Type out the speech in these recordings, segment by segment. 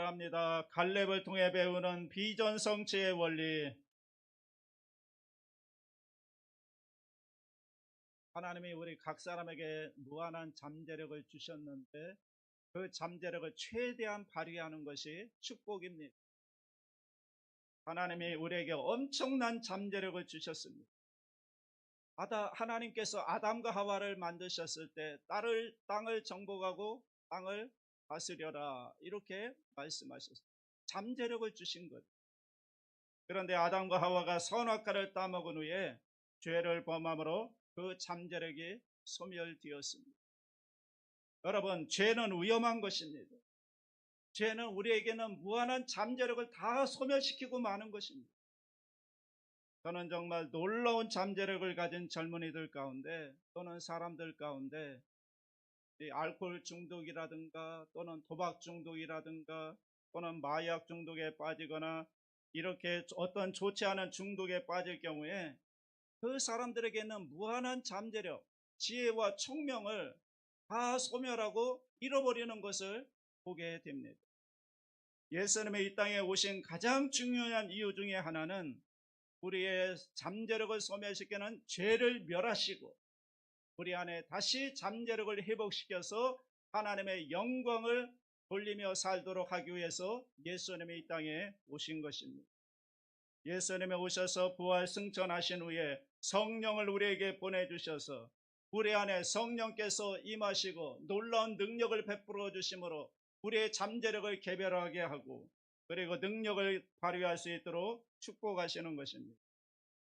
바랍니다. 갈렙을 통해 배우는 비전 성취의 원리. 하나님이 우리 각 사람에게 무한한 잠재력을 주셨는데 그 잠재력을 최대한 발휘하는 것이 축복입니다. 하나님이 우리에게 엄청난 잠재력을 주셨습니다. 하나님께서 아담과 하와를 만드셨을 때 땅을 정복하고 땅을 다스려라 이렇게 말씀하셨습니다. 잠재력을 주신 것. 그런데 아담과 하와가 선악과를 따먹은 후에 죄를 범함으로 그 잠재력이 소멸되었습니다. 여러분, 죄는 위험한 것입니다. 죄는 우리에게는 무한한 잠재력을 다 소멸시키고 마는 것입니다. 저는 정말 놀라운 잠재력을 가진 젊은이들 가운데 또는 사람들 가운데 이 알코올 중독이라든가 또는 도박 중독이라든가 또는 마약 중독에 빠지거나 이렇게 어떤 좋지 않은 중독에 빠질 경우에 그 사람들에게는 무한한 잠재력, 지혜와 총명을 다 소멸하고 잃어버리는 것을 보게 됩니다. 예수님의 이 땅에 오신 가장 중요한 이유 중에 하나는 우리의 잠재력을 소멸시키는 죄를 멸하시고 우리 안에 다시 잠재력을 회복시켜서 하나님의 영광을 돌리며 살도록 하기 위해서 예수님이 이 땅에 오신 것입니다. 예수님이 오셔서 부활 승천하신 후에 성령을 우리에게 보내주셔서 우리 안에 성령께서 임하시고 놀라운 능력을 베풀어 주심으로 우리의 잠재력을 개별하게 하고 그리고 능력을 발휘할 수 있도록 축복하시는 것입니다.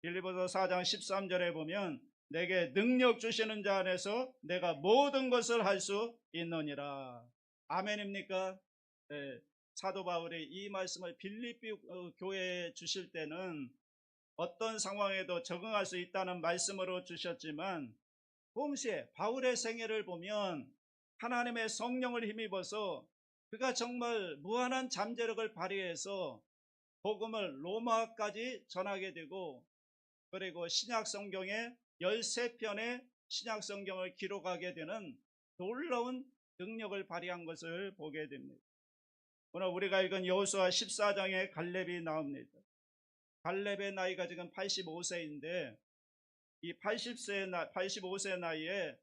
빌립보서 4장 13절에 보면 내게 능력 주시는 자 안에서 내가 모든 것을 할 수 있느니라. 아멘입니까? 네. 사도 바울이 이 말씀을 빌립비 교회에 주실 때는 어떤 상황에도 적응할 수 있다는 말씀으로 주셨지만 동시에 바울의 생애를 보면 하나님의 성령을 힘입어서 그가 정말 무한한 잠재력을 발휘해서 복음을 로마까지 전하게 되고 그리고 신약성경의 13편의 신약성경을 기록하게 되는 놀라운 능력을 발휘한 것을 보게 됩니다. 오늘 우리가 읽은 여호수아 14장에 갈렙이 나옵니다. 갈렙의 나이가 지금 85세인데 이 85세 나이에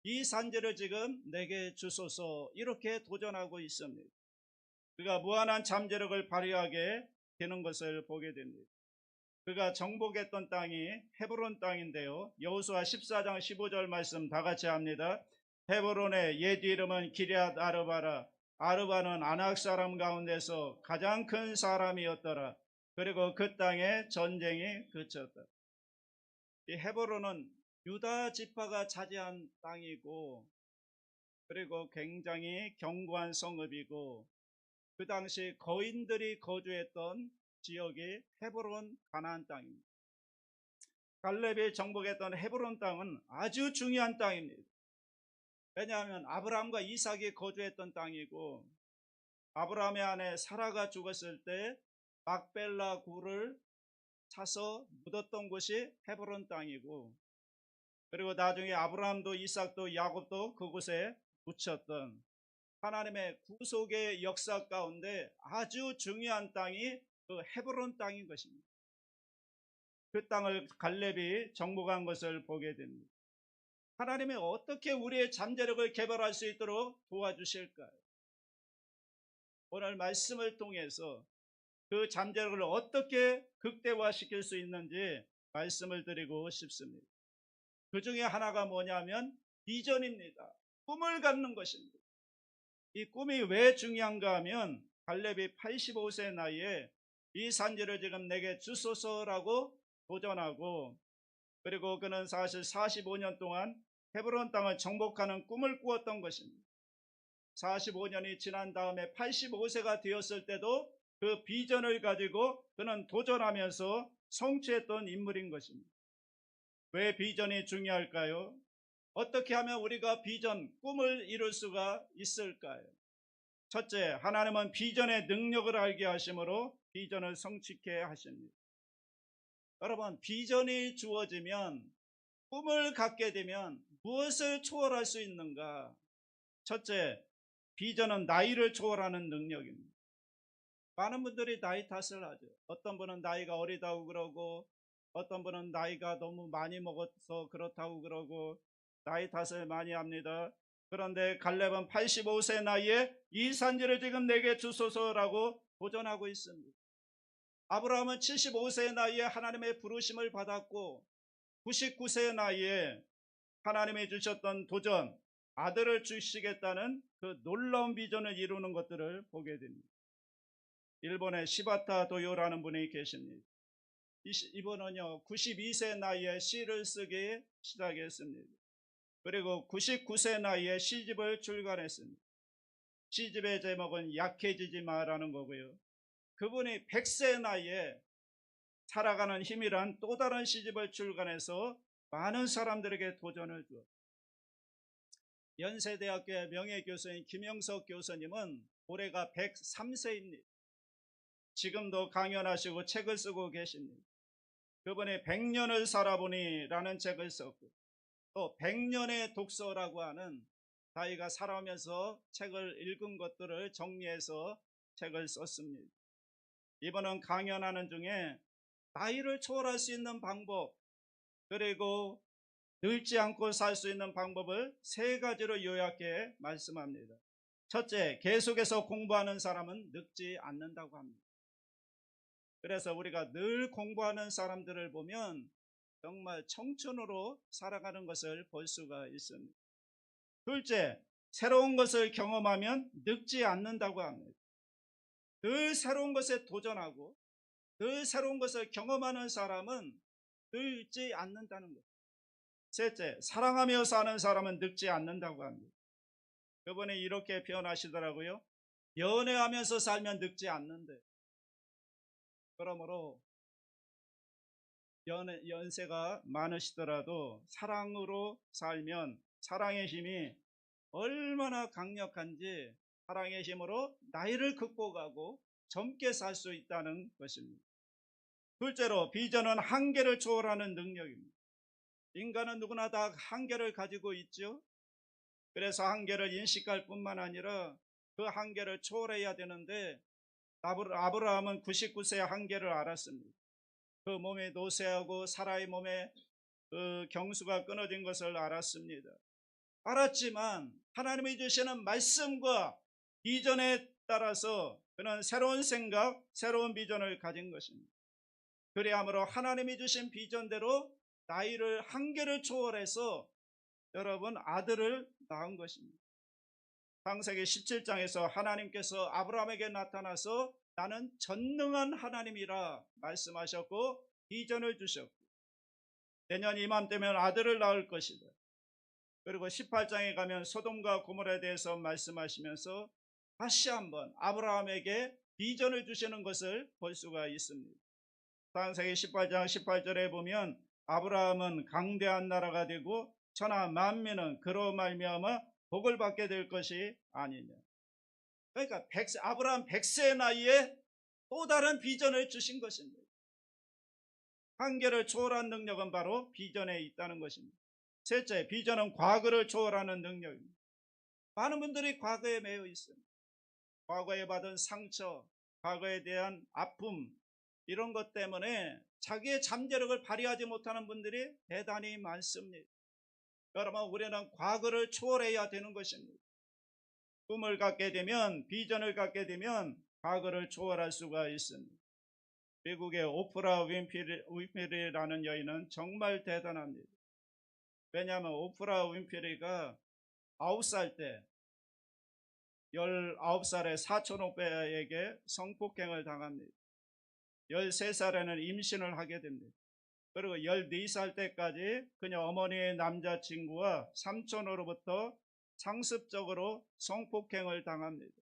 이 산지를 지금 내게 주소서 이렇게 도전하고 있습니다. 그가 무한한 잠재력을 발휘하게 되는 것을 보게 됩니다. 그가 정복했던 땅이 헤브론 땅인데요. 여호수아 14장 15절 말씀 다 같이 합니다. 헤브론의 옛 이름은 기럇 아르바라. 아르바는 아낙 사람 가운데서 가장 큰 사람이었더라. 그리고 그 땅에 전쟁이 그쳤다. 이 헤브론은 유다 지파가 차지한 땅이고 그리고 굉장히 견고한 성읍이고 그 당시 거인들이 거주했던 지역이 헤브론 가나안 땅입니다. 갈렙이 정복했던 헤브론 땅은 아주 중요한 땅입니다. 왜냐하면 아브라함과 이삭이 거주했던 땅이고 아브라함의 아내 사라가 죽었을 때 막벨라 굴을 차서 묻었던 곳이 헤브론 땅이고 그리고 나중에 아브라함도 이삭도 야곱도 그곳에 묻혔던 하나님의 구속의 역사 가운데 아주 중요한 땅이 그 헤브론 땅인 것입니다. 그 땅을 갈렙이 정복한 것을 보게 됩니다. 하나님이 어떻게 우리의 잠재력을 개발할 수 있도록 도와주실까요? 오늘 말씀을 통해서 그 잠재력을 어떻게 극대화시킬 수 있는지 말씀을 드리고 싶습니다. 그 중에 하나가 뭐냐면 비전입니다. 꿈을 갖는 것입니다. 이 꿈이 왜 중요한가 하면 갈렙이 85세 나이에 이 산지를 지금 내게 주소서라고 도전하고 그리고 그는 사실 45년 동안 헤브론 땅을 정복하는 꿈을 꾸었던 것입니다. 45년이 지난 다음에 85세가 되었을 때도 그 비전을 가지고 그는 도전하면서 성취했던 인물인 것입니다. 왜 비전이 중요할까요? 어떻게 하면 우리가 비전, 꿈을 이룰 수가 있을까요? 첫째, 하나님은 비전의 능력을 알게 하심으로 비전을 성취케 하십니다. 여러분, 비전이 주어지면 꿈을 갖게 되면 무엇을 초월할 수 있는가? 첫째, 비전은 나이를 초월하는 능력입니다. 많은 분들이 나이 탓을 하죠. 어떤 분은 나이가 어리다고 그러고, 어떤 분은 나이가 너무 많이 먹어서 그렇다고 그러고, 나이 탓을 많이 합니다. 그런데 갈렙은 85세 나이에 이 산지를 지금 내게 주소서라고 도전하고 있습니다. 아브라함은 75세 나이에 하나님의 부르심을 받았고, 99세 나이에 하나님이 주셨던 도전, 아들을 주시겠다는 그 놀라운 비전을 이루는 것들을 보게 됩니다. 일본의 시바타 도요라는 분이 계십니다. 이분은요 92세 나이에 시를 쓰기 시작했습니다. 그리고 99세 나이에 시집을 출간했습니다. 시집의 제목은 약해지지 마라는 거고요. 그분이 100세 나이에 살아가는 힘이란 또 다른 시집을 출간해서 많은 사람들에게 도전을 주었습니다. 연세대학교의 명예교수인 김영석 교수님은 올해가 103세입니다. 지금도 강연하시고 책을 쓰고 계십니다. 그분이 100년을 살아보니 라는 책을 썼고, 또 100년의 독서라고 하는 자기가 살아오면서 책을 읽은 것들을 정리해서 책을 썼습니다. 이분은 강연하는 중에 나이를 초월할 수 있는 방법, 그리고 늙지 않고 살 수 있는 방법을 3가지로 요약해 말씀합니다. 첫째, 계속해서 공부하는 사람은 늙지 않는다고 합니다. 그래서 우리가 늘 공부하는 사람들을 보면 정말 청춘으로 살아가는 것을 볼 수가 있습니다. 둘째, 새로운 것을 경험하면 늙지 않는다고 합니다. 늘 새로운 것에 도전하고 늘 새로운 것을 경험하는 사람은 늙지 않는다는 것. 셋째, 사랑하며 사는 사람은 늙지 않는다고 합니다. 그분이 이렇게 표현하시더라고요. 연애하면서 살면 늙지 않는데. 그러므로 연세가 많으시더라도 사랑으로 살면 사랑의 힘이 얼마나 강력한지 사랑의 힘으로 나이를 극복하고 젊게 살 수 있다는 것입니다. 둘째로 비전은 한계를 초월하는 능력입니다. 인간은 누구나 다 한계를 가지고 있죠. 그래서 한계를 인식할 뿐만 아니라 그 한계를 초월해야 되는데 아브라함은 99세의 한계를 알았습니다. 그 몸이 노쇠하고 사라의 몸에 그 경수가 끊어진 것을 알았습니다. 알았지만 하나님이 주시는 말씀과 비전에 따라서 그는 새로운 생각, 새로운 비전을 가진 것입니다. 그리함으로 하나님이 주신 비전대로 나이를 한계를 초월해서 여러분 아들을 낳은 것입니다. 창세기 17장에서 하나님께서 아브라함에게 나타나서 나는 전능한 하나님이라 말씀하셨고 비전을 주셨고 내년 이맘때면 아들을 낳을 것이다. 그리고 18장에 가면 소돔과 고모라에 대해서 말씀하시면서 다시 한번 아브라함에게 비전을 주시는 것을 볼 수가 있습니다. 창세기 18장 18절에 보면 아브라함은 강대한 나라가 되고 천하 만민은 그로 말미암아 복을 받게 될 것이 아니냐. 그러니까 아브라함 100세 나이에 또 다른 비전을 주신 것입니다. 한계를 초월한 능력은 바로 비전에 있다는 것입니다. 셋째, 비전은 과거를 초월하는 능력입니다. 많은 분들이 과거에 매여 있습니다. 과거에 받은 상처, 과거에 대한 아픔, 이런 것 때문에 자기의 잠재력을 발휘하지 못하는 분들이 대단히 많습니다. 여러분, 우리는 과거를 초월해야 되는 것입니다. 꿈을 갖게 되면, 비전을 갖게 되면 과거를 초월할 수가 있습니다. 미국의 오프라 윈프리라는 여인은 정말 대단합니다. 왜냐하면 오프라 윈프리가 9살 때 19살의 사촌 오빠에게 성폭행을 당합니다. 13살에는 임신을 하게 됩니다. 그리고 14살 때까지 그녀 어머니의 남자친구와 삼촌으로부터 상습적으로 성폭행을 당합니다.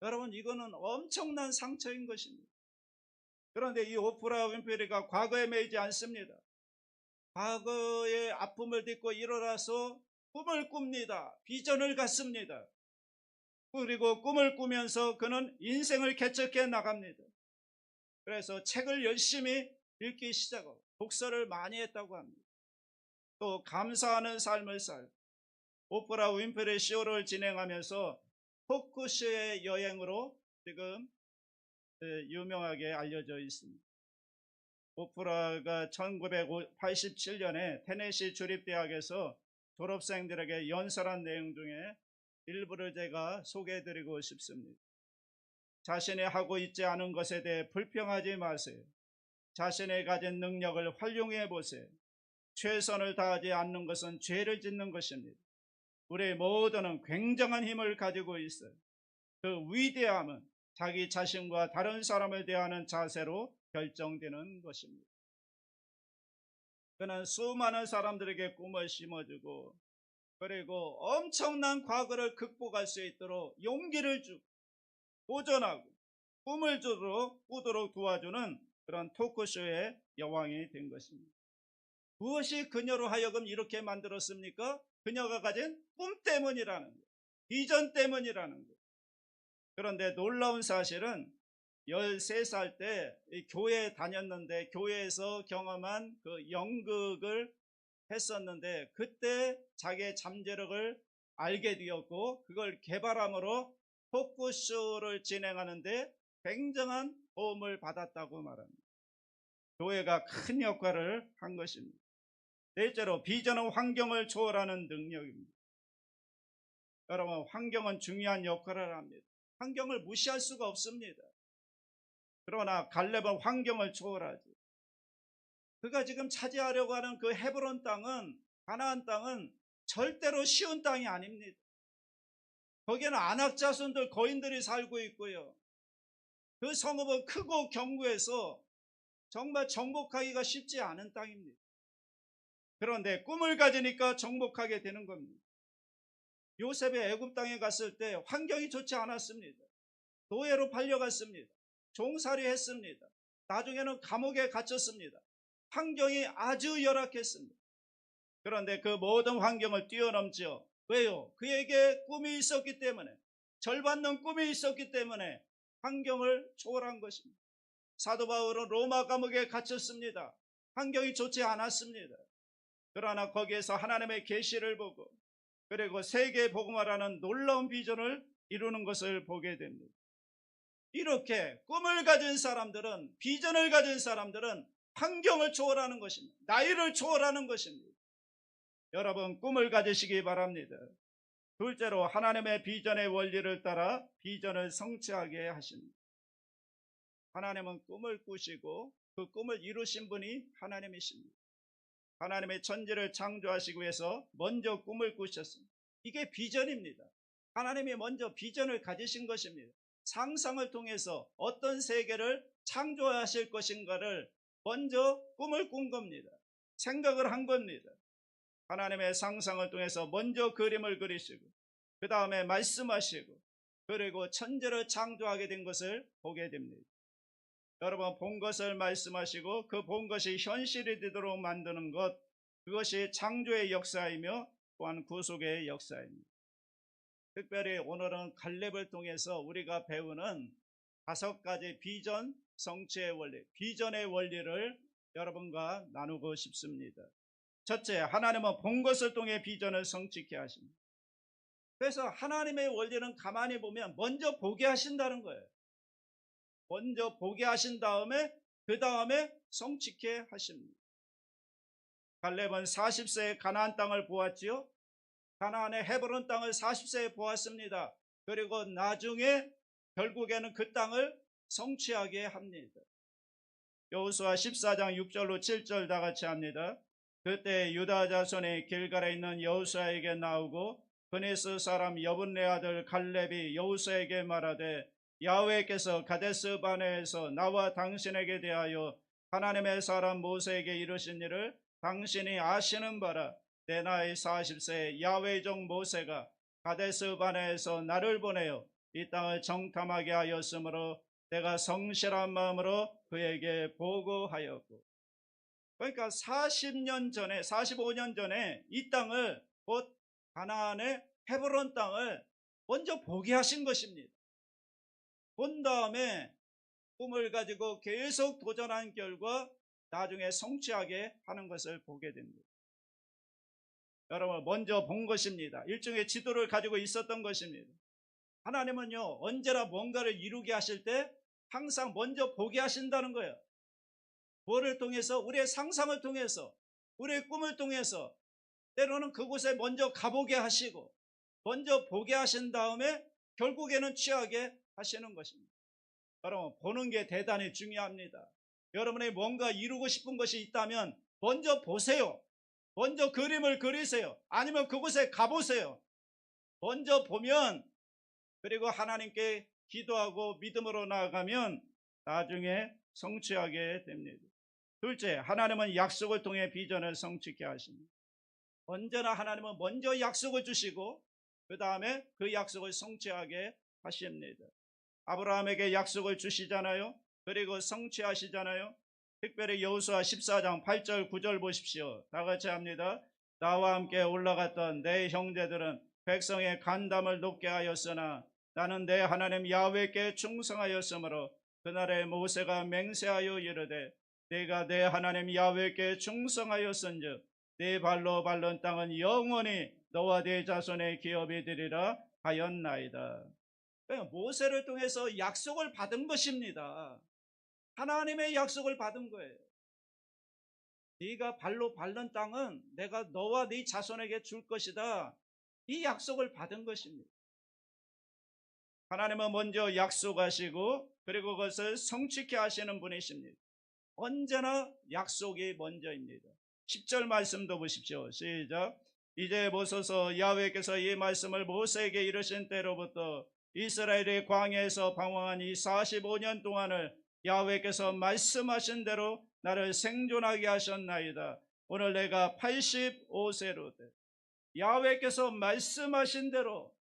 여러분, 이거는 엄청난 상처인 것입니다. 그런데 이 오프라 윈프리가 과거에 매이지 않습니다. 과거의 아픔을 딛고 일어나서 꿈을 꿉니다. 비전을 갖습니다. 그리고 꿈을 꾸면서 그는 인생을 개척해 나갑니다. 그래서 책을 열심히 읽기 시작하고 독서를 많이 했다고 합니다. 또 감사하는 삶을 살고 오프라 윈프리 쇼를 진행하면서 토크쇼의 여행으로 지금 유명하게 알려져 있습니다. 오프라가 1987년에 테네시 주립대학에서 졸업생들에게 연설한 내용 중에 일부를 제가 소개해드리고 싶습니다. 자신이 하고 있지 않은 것에 대해 불평하지 마세요. 자신이 가진 능력을 활용해 보세요. 최선을 다하지 않는 것은 죄를 짓는 것입니다. 우리 모두는 굉장한 힘을 가지고 있어요. 그 위대함은 자기 자신과 다른 사람을 대하는 자세로 결정되는 것입니다. 그는 수많은 사람들에게 꿈을 심어주고 그리고 엄청난 과거를 극복할 수 있도록 용기를 주고 도전하고 꿈을 꾸도록 도와주는 그런 토크쇼의 여왕이 된 것입니다. 무엇이 그녀로 하여금 이렇게 만들었습니까? 그녀가 가진 꿈 때문이라는 것, 비전 때문이라는 것. 그런데 놀라운 사실은 13살 때 교회에 다녔는데 교회에서 경험한 그 연극을 했었는데 그때 자기의 잠재력을 알게 되었고 그걸 개발함으로 토크쇼를 진행하는데 굉장한 도움을 받았다고 말합니다. 교회가 큰 역할을 한 것입니다. 넷째로 비전은 환경을 초월하는 능력입니다. 여러분, 환경은 중요한 역할을 합니다. 환경을 무시할 수가 없습니다. 그러나 갈렙은 환경을 초월하지. 그가 지금 차지하려고 하는 그 헤브론 땅은, 가나안 땅은 절대로 쉬운 땅이 아닙니다. 거기에는 안악 자손들, 거인들이 살고 있고요. 그 성읍은 크고 견고해서 정말 정복하기가 쉽지 않은 땅입니다. 그런데 꿈을 가지니까 정복하게 되는 겁니다. 요셉이 애굽 땅에 갔을 때 환경이 좋지 않았습니다. 노예로 팔려갔습니다. 종살이 했습니다. 나중에는 감옥에 갇혔습니다. 환경이 아주 열악했습니다. 그런데 그 모든 환경을 뛰어넘죠. 왜요? 그에게 꿈이 있었기 때문에, 절받는 꿈이 있었기 때문에 환경을 초월한 것입니다. 사도 바울은 로마 감옥에 갇혔습니다. 환경이 좋지 않았습니다. 그러나 거기에서 하나님의 계시를 보고 그리고 세계 복음화라는 놀라운 비전을 이루는 것을 보게 됩니다. 이렇게 꿈을 가진 사람들은, 비전을 가진 사람들은 환경을 초월하는 것입니다. 나이를 초월하는 것입니다. 여러분, 꿈을 가지시기 바랍니다. 둘째로 하나님의 비전의 원리를 따라 비전을 성취하게 하십니다. 하나님은 꿈을 꾸시고 그 꿈을 이루신 분이 하나님이십니다. 하나님의 천지를 창조하시기 위해서 먼저 꿈을 꾸셨습니다. 이게 비전입니다. 하나님이 먼저 비전을 가지신 것입니다. 상상을 통해서 어떤 세계를 창조하실 것인가를 먼저 꿈을 꾼 겁니다. 생각을 한 겁니다. 하나님의 상상을 통해서 먼저 그림을 그리시고 그 다음에 말씀하시고 그리고 천지를 창조하게 된 것을 보게 됩니다. 여러분, 본 것을 말씀하시고 그 본 것이 현실이 되도록 만드는 것, 그것이 창조의 역사이며 또한 구속의 역사입니다. 특별히 오늘은 갈렙을 통해서 우리가 배우는 5가지 비전 성취의 원리, 비전의 원리를 여러분과 나누고 싶습니다. 첫째, 하나님은 본 것을 통해 비전을 성취케 하십니다. 그래서 하나님의 원리는 가만히 보면 먼저 보게 하신다는 거예요. 먼저 보게 하신 다음에 그 다음에 성취케 하십니다. 갈렙은 40세에 가나안 땅을 보았지요. 가나안의 헤브론 땅을 40세에 보았습니다. 그리고 나중에 결국에는 그 땅을 성취하게 합니다. 여호수아 14장 6절로 7절 다 같이 합니다. 그때 유다 자손이 길갈에 있는 여호수아에게 나오고 그네스 사람 여분네 아들 갈렙이 여호수아에게 말하되 야훼께서 가데스 바네에서 나와 당신에게 대하여 하나님의 사람 모세에게 이르신 일을 당신이 아시는 바라. 내 나이 40세에 야훼의 종 모세가 가데스 바네에서 나를 보내어 이 땅을 정탐하게 하였으므로 내가 성실한 마음으로 그에게 보고하였고. 그러니까 40년 전에, 45년 전에 이 땅을, 곧 가나안의 헤브론 땅을 먼저 보게 하신 것입니다. 본 다음에 꿈을 가지고 계속 도전한 결과 나중에 성취하게 하는 것을 보게 됩니다. 여러분, 먼저 본 것입니다. 일종의 지도를 가지고 있었던 것입니다. 하나님은요, 언제나 뭔가를 이루게 하실 때 항상 먼저 보게 하신다는 거예요. 뭐를 통해서? 우리의 상상을 통해서, 우리의 꿈을 통해서, 때로는 그곳에 먼저 가보게 하시고 먼저 보게 하신 다음에 결국에는 취하게 하시는 것입니다. 여러분, 보는 게 대단히 중요합니다. 여러분이 뭔가 이루고 싶은 것이 있다면 먼저 보세요. 먼저 그림을 그리세요. 아니면 그곳에 가보세요. 먼저 보면, 그리고 하나님께 기도하고 믿음으로 나아가면 나중에 성취하게 됩니다. 둘째, 하나님은 약속을 통해 비전을 성취케 하십니다. 언제나 하나님은 먼저 약속을 주시고 그 다음에 그 약속을 성취하게 하십니다. 아브라함에게 약속을 주시잖아요. 그리고 성취하시잖아요. 특별히 여호수아 14장 8절 9절 보십시오. 다 같이 합니다. 나와 함께 올라갔던 내 형제들은 백성의 간담을 높게 하였으나 나는 내 하나님 야훼께 충성하였으므로 그날에 모세가 맹세하여 이르되 내가 내 하나님 야훼께 충성하였은즉 네 발로 밟는 땅은 영원히 너와 네 자손의 기업이 되리라 하였나이다. 모세를 통해서 약속을 받은 것입니다. 하나님의 약속을 받은 거예요. 네가 발로 밟는 땅은 내가 너와 네 자손에게 줄 것이다. 이 약속을 받은 것입니다. 하나님은 먼저 약속하시고 그리고 그것을 성취케 하시는 분이십니다. 언제나 약속이 먼저입니다. 10절 말씀도 보십시오. 시작. 이제 보소서 야훼께서 이 말씀을 모세에게 이르신 때로부터 이스라엘의 광야에서 방황한 이 45년 동안을 야훼께서 말씀하신 대로 나를 생존하게 하셨나이다. 오늘 내가 85세로 돼. 야훼께서 말씀하신 대로,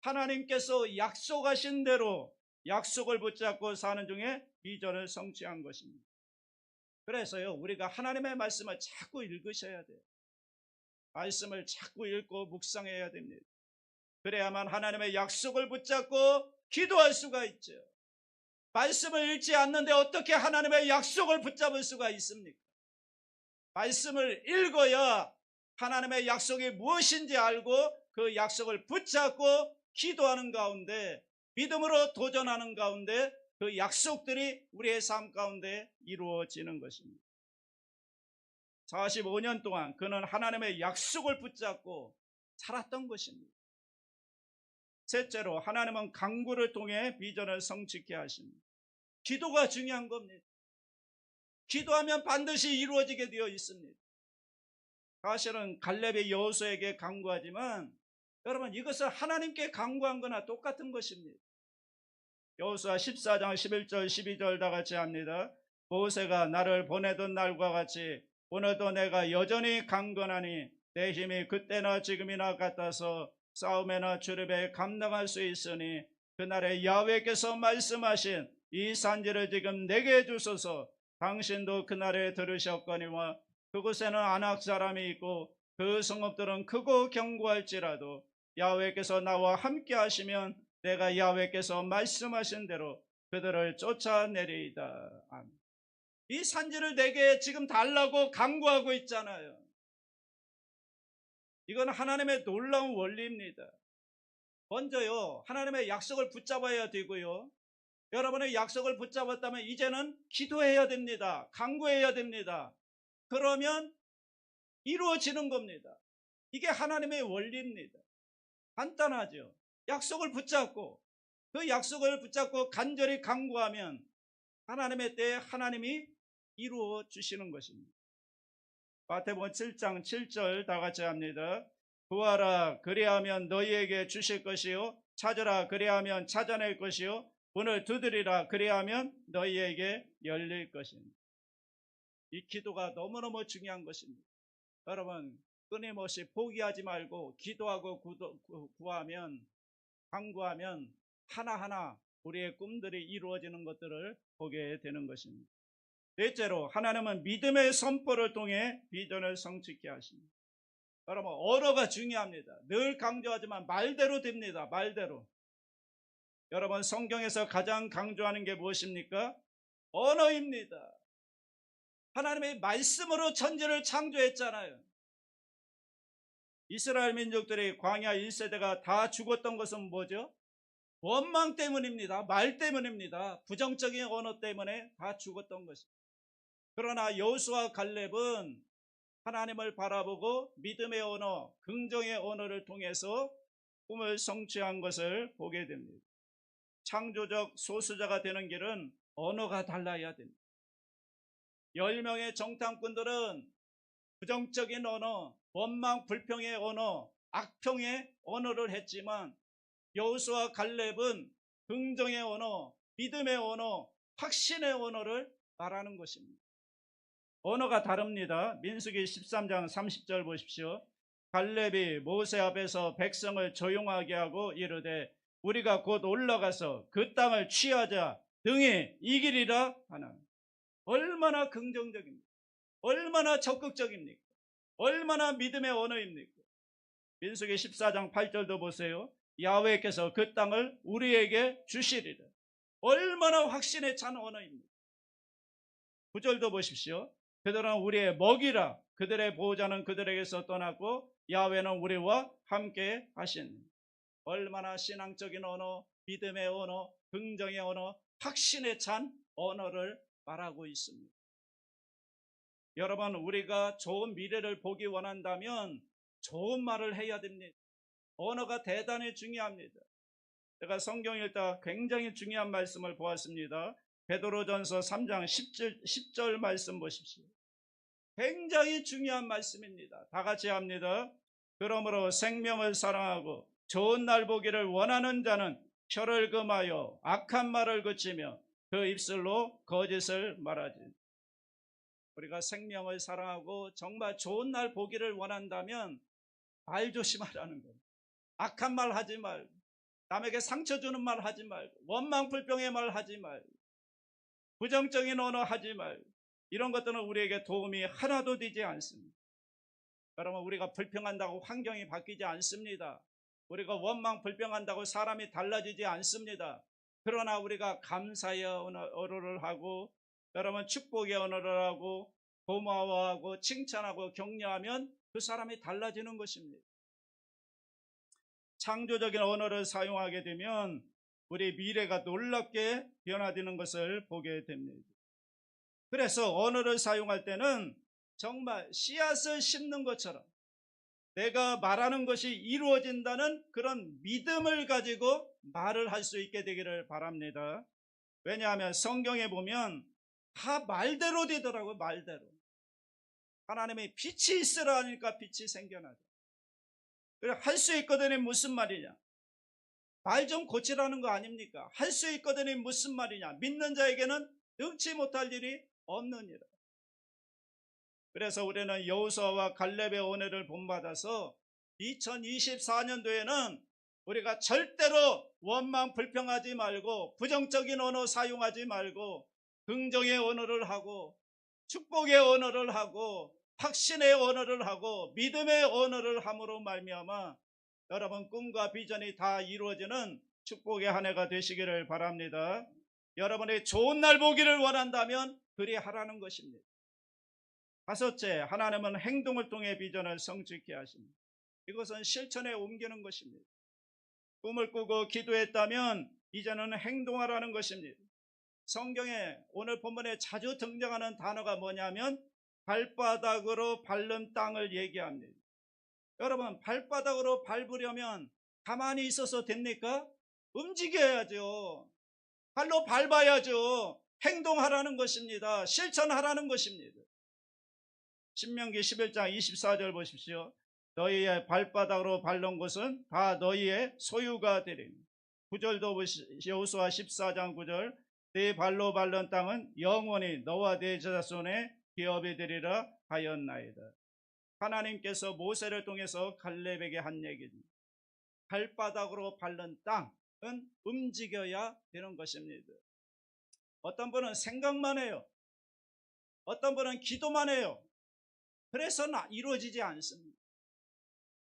하나님께서 약속하신 대로 약속을 붙잡고 사는 중에 비전을 성취한 것입니다. 그래서요, 우리가 하나님의 말씀을 자꾸 읽으셔야 돼요. 말씀을 자꾸 읽고 묵상해야 됩니다. 그래야만 하나님의 약속을 붙잡고 기도할 수가 있죠. 말씀을 읽지 않는데 어떻게 하나님의 약속을 붙잡을 수가 있습니까? 말씀을 읽어야 하나님의 약속이 무엇인지 알고 그 약속을 붙잡고 기도하는 가운데, 믿음으로 도전하는 가운데 그 약속들이 우리의 삶 가운데 이루어지는 것입니다. 45년 동안 그는 하나님의 약속을 붙잡고 살았던 것입니다. 셋째로, 하나님은 간구를 통해 비전을 성취케 하십니다. 기도가 중요한 겁니다. 기도하면 반드시 이루어지게 되어 있습니다. 사실은 갈렙이 여호수아에게 간구하지만 여러분, 이것을 하나님께 간구한 거나 똑같은 것입니다. 여호수아 14장 11절 12절 다 같이 합니다. 모세가 나를 보내던 날과 같이 오늘도 내가 여전히 강건하니 내 힘이 그때나 지금이나 같아서 싸움에나 출입에 감당할 수 있으니 그날에 야훼께서 말씀하신 이 산지를 지금 내게 주소서. 당신도 그날에 들으셨거니와 그곳에는 아낙 사람이 있고 그 성읍들은 크고 견고할지라도 야훼께서 나와 함께 하시면 내가 야훼께서 말씀하신 대로 그들을 쫓아내리이다. 아멘. 이 산지를 내게 지금 달라고 간구하고 있잖아요. 이건 하나님의 놀라운 원리입니다. 먼저요, 하나님의 약속을 붙잡아야 되고요, 여러분의 약속을 붙잡았다면 이제는 기도해야 됩니다. 간구해야 됩니다. 그러면 이루어지는 겁니다. 이게 하나님의 원리입니다. 간단하죠. 약속을 붙잡고 그 약속을 붙잡고 간절히 간구하면 하나님의 때에 하나님이 이루어 주시는 것입니다. 마태복음 7장 7절 다 같이 합니다. 구하라 그리하면 너희에게 주실 것이요 찾으라 그리하면 찾아낼 것이요 문을 두드리라 그리하면 너희에게 열릴 것입니다. 이 기도가 너무너무 중요한 것입니다. 여러분, 끊임없이 포기하지 말고 기도하고 구하면, 간구하면 하나하나 우리의 꿈들이 이루어지는 것들을 보게 되는 것입니다. 넷째로, 하나님은 믿음의 선포를 통해 비전을 성취케 하십니다. 여러분, 언어가 중요합니다. 늘 강조하지만 말대로 됩니다. 말대로. 여러분, 성경에서 가장 강조하는 게 무엇입니까? 언어입니다. 하나님의 말씀으로 천지를 창조했잖아요. 이스라엘 민족들이 광야 1세대가 다 죽었던 것은 뭐죠? 원망 때문입니다. 말 때문입니다. 부정적인 언어 때문에 다 죽었던 것입니다. 그러나 여호수아 갈렙은 하나님을 바라보고 믿음의 언어, 긍정의 언어를 통해서 꿈을 성취한 것을 보게 됩니다. 창조적 소수자가 되는 길은 언어가 달라야 됩니다. 10명의 정탐꾼들은 부정적인 언어, 원망 불평의 언어, 악평의 언어를 했지만 여호수아 갈렙은 긍정의 언어, 믿음의 언어, 확신의 언어를 말하는 것입니다. 언어가 다릅니다. 민수기 13장 30절 보십시오. 갈렙이 모세 앞에서 백성을 조용하게 하고 이르되 우리가 곧 올라가서 그 땅을 취하자 등이 이기리라 하나. 얼마나 긍정적입니까? 얼마나 적극적입니까? 얼마나 믿음의 언어입니까? 민수기 14장 8절도 보세요. 야훼께서 그 땅을 우리에게 주시리라. 얼마나 확신에 찬 언어입니까? 9절도 보십시오. 그들은 우리의 먹이라. 그들의 보호자는 그들에게서 떠났고 야훼는 우리와 함께 하신. 얼마나 신앙적인 언어, 믿음의 언어, 긍정의 언어, 확신에 찬 언어를 말하고 있습니다. 여러분, 우리가 좋은 미래를 보기 원한다면 좋은 말을 해야 됩니다. 언어가 대단히 중요합니다. 제가 성경 읽다 굉장히 중요한 말씀을 보았습니다. 베드로전서 3장 10절 말씀 보십시오. 굉장히 중요한 말씀입니다. 다 같이 합니다. 그러므로 생명을 사랑하고 좋은 날 보기를 원하는 자는 혀를 금하여 악한 말을 그치며 그 입술로 거짓을 말하지. 우리가 생명을 사랑하고 정말 좋은 날 보기를 원한다면 말 조심하라는 겁니다. 악한 말 하지 말고, 남에게 상처 주는 말 하지 말고, 원망 불평의 말 하지 말고, 부정적인 언어 하지 말고, 이런 것들은 우리에게 도움이 하나도 되지 않습니다. 여러분, 우리가 불평한다고 환경이 바뀌지 않습니다. 우리가 원망 불평한다고 사람이 달라지지 않습니다. 그러나 우리가 감사의 언어를 하고, 여러분 축복의 언어를 하고, 고마워하고 칭찬하고 격려하면 그 사람이 달라지는 것입니다. 창조적인 언어를 사용하게 되면 우리 미래가 놀랍게 변화되는 것을 보게 됩니다. 그래서 언어를 사용할 때는 정말 씨앗을 심는 것처럼 내가 말하는 것이 이루어진다는 그런 믿음을 가지고 말을 할 수 있게 되기를 바랍니다. 왜냐하면 성경에 보면 다 말대로 되더라고요. 말대로. 하나님이 빛이 있으라 하니까 빛이 생겨나죠. 그래, 할 수 있거든요. 무슨 말이냐? 말 좀 고치라는 거 아닙니까? 할 수 있거든요. 무슨 말이냐? 믿는 자에게는 능치 못할 일이 없느니라. 그래서 우리는 여호수아와 갈렙의 은혜를 본받아서 2024년도에는 우리가 절대로 원망 불평하지 말고 부정적인 언어 사용하지 말고 긍정의 언어를 하고 축복의 언어를 하고 확신의 언어를 하고 믿음의 언어를 함으로 말미암아 여러분 꿈과 비전이 다 이루어지는 축복의 한 해가 되시기를 바랍니다. 여러분의 좋은 날 보기를 원한다면 그리하라는 것입니다. 다섯째, 하나님은 행동을 통해 비전을 성취케 하십니다. 이것은 실천에 옮기는 것입니다. 꿈을 꾸고 기도했다면 이제는 행동하라는 것입니다. 성경에 오늘 본문에 자주 등장하는 단어가 뭐냐면 발바닥으로 밟는 땅을 얘기합니다. 여러분, 발바닥으로 밟으려면 가만히 있어서 됩니까? 움직여야죠. 발로 밟아야죠. 행동하라는 것입니다. 실천하라는 것입니다. 신명기 11장 24절 보십시오. 너희의 발바닥으로 밟는 곳은 다 너희의 소유가 되리니. 9절도 보시오. 여호수아 14장 9절. 네 발로 밟는 땅은 영원히 너와 네 자손의 기업이 되리라 하였나이다. 하나님께서 모세를 통해서 갈렙에게 한 얘기입니다. 발바닥으로 밟는 땅은 움직여야 되는 것입니다. 어떤 분은 생각만 해요. 어떤 분은 기도만 해요. 그래서 이루어지지 않습니다.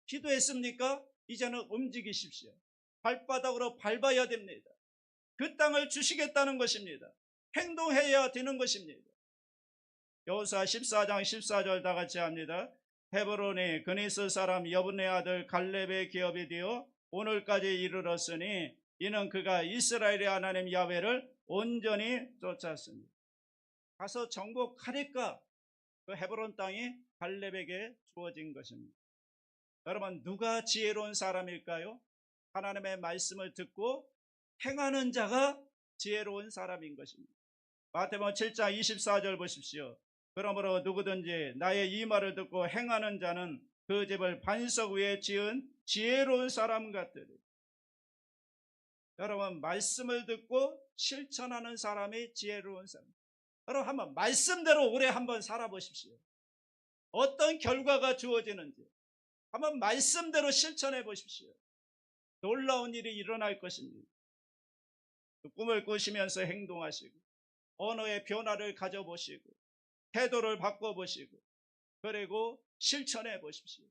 기도했습니까? 이제는 움직이십시오. 발바닥으로 밟아야 됩니다. 그 땅을 주시겠다는 것입니다. 행동해야 되는 것입니다. 여호수아 14장 14절 다 같이 합니다. 헤브론이 그니스 사람 여분의 아들 갈렙의 기업이 되어 오늘까지 이르렀으니 이는 그가 이스라엘의 하나님 야훼를 온전히 쫓았습니다. 가서 정복하니까 그 헤브론 땅이 갈렙에게 주어진 것입니다. 여러분, 누가 지혜로운 사람일까요? 하나님의 말씀을 듣고 행하는 자가 지혜로운 사람인 것입니다. 마태복음 7장 24절 보십시오. 그러므로 누구든지 나의 이 말을 듣고 행하는 자는 그 집을 반석 위에 지은 지혜로운 사람 같으리. 여러분, 말씀을 듣고 실천하는 사람이 지혜로운 사람. 여러분, 한번 말씀대로 오래 한번 살아보십시오. 어떤 결과가 주어지는지 한번 말씀대로 실천해 보십시오. 놀라운 일이 일어날 것입니다. 꿈을 꾸시면서 행동하시고 언어의 변화를 가져보시고 태도를 바꿔보시고 그리고 실천해 보십시오.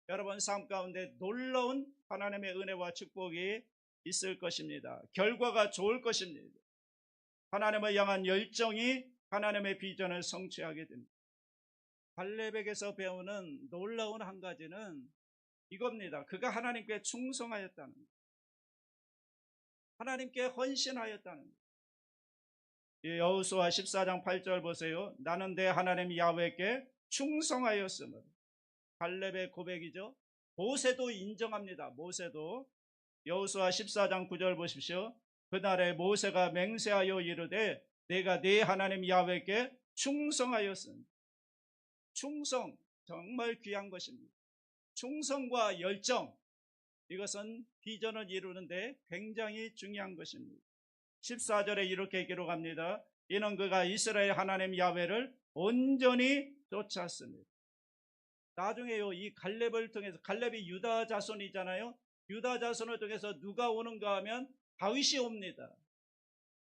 여러분 삶 가운데 놀라운 하나님의 은혜와 축복이 있을 것입니다. 결과가 좋을 것입니다. 하나님을 향한 열정이 하나님의 비전을 성취하게 됩니다. 갈렙에게서 배우는 놀라운 한 가지는 이겁니다. 그가 하나님께 충성하였다는 것. 하나님께 헌신하였다는 것. 여호수아 14장 8절 보세요. 나는 내 하나님 야훼께 충성하였으므로. 갈렙의 고백이죠. 모세도 인정합니다. 모세도. 여호수아 14장 9절 보십시오. 그날에 모세가 맹세하여 이르되 내가 네 하나님 야훼께 충성하였습니다. 충성, 정말 귀한 것입니다. 충성과 열정, 이것은 비전을 이루는데 굉장히 중요한 것입니다. 14절에 이렇게 기록합니다. 이는 그가 이스라엘 하나님 야훼를 온전히 쫓았습니다. 나중에요, 이 갈렙을 통해서, 갈렙이 유다 자손이잖아요. 유다 자손을 통해서 누가 오는가 하면 다윗이 옵니다.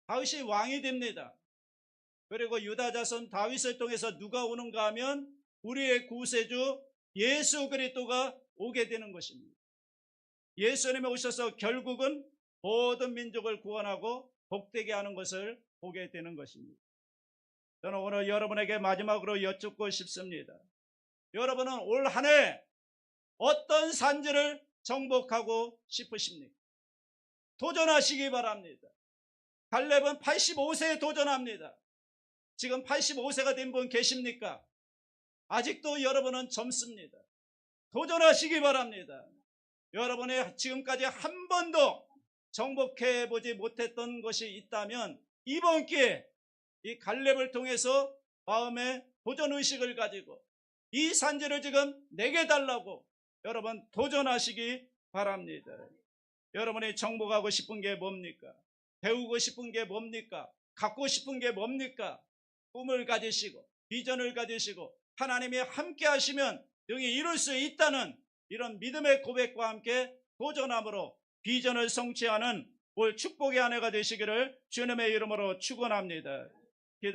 다윗이 왕이 됩니다. 그리고 유다 자손 다윗을 통해서 누가 오는가 하면 우리의 구세주 예수 그리스도가 오게 되는 것입니다. 예수님이 오셔서 결국은 모든 민족을 구원하고 복되게 하는 것을 보게 되는 것입니다. 저는 오늘 여러분에게 마지막으로 여쭙고 싶습니다. 여러분은 올 한 해 어떤 산지를 정복하고 싶으십니까? 도전하시기 바랍니다. 갈렙은 85세에 도전합니다. 지금 85세가 된 분 계십니까? 아직도 여러분은 젊습니다. 도전하시기 바랍니다. 여러분의 지금까지 한 번도 정복해 보지 못했던 것이 있다면 이번 기회에 이 갈렙을 통해서 마음에 도전의식을 가지고 이 산지를 지금 내게 달라고 여러분 도전하시기 바랍니다. 여러분이 정복하고 싶은 게 뭡니까? 배우고 싶은 게 뭡니까? 갖고 싶은 게 뭡니까? 꿈을 가지시고 비전을 가지시고 하나님이 함께 하시면 능히 이룰 수 있다는 이런 믿음의 고백과 함께 도전함으로 비전을 성취하는 올 축복의 한 해가 되시기를 주님의 이름으로 축원합니다.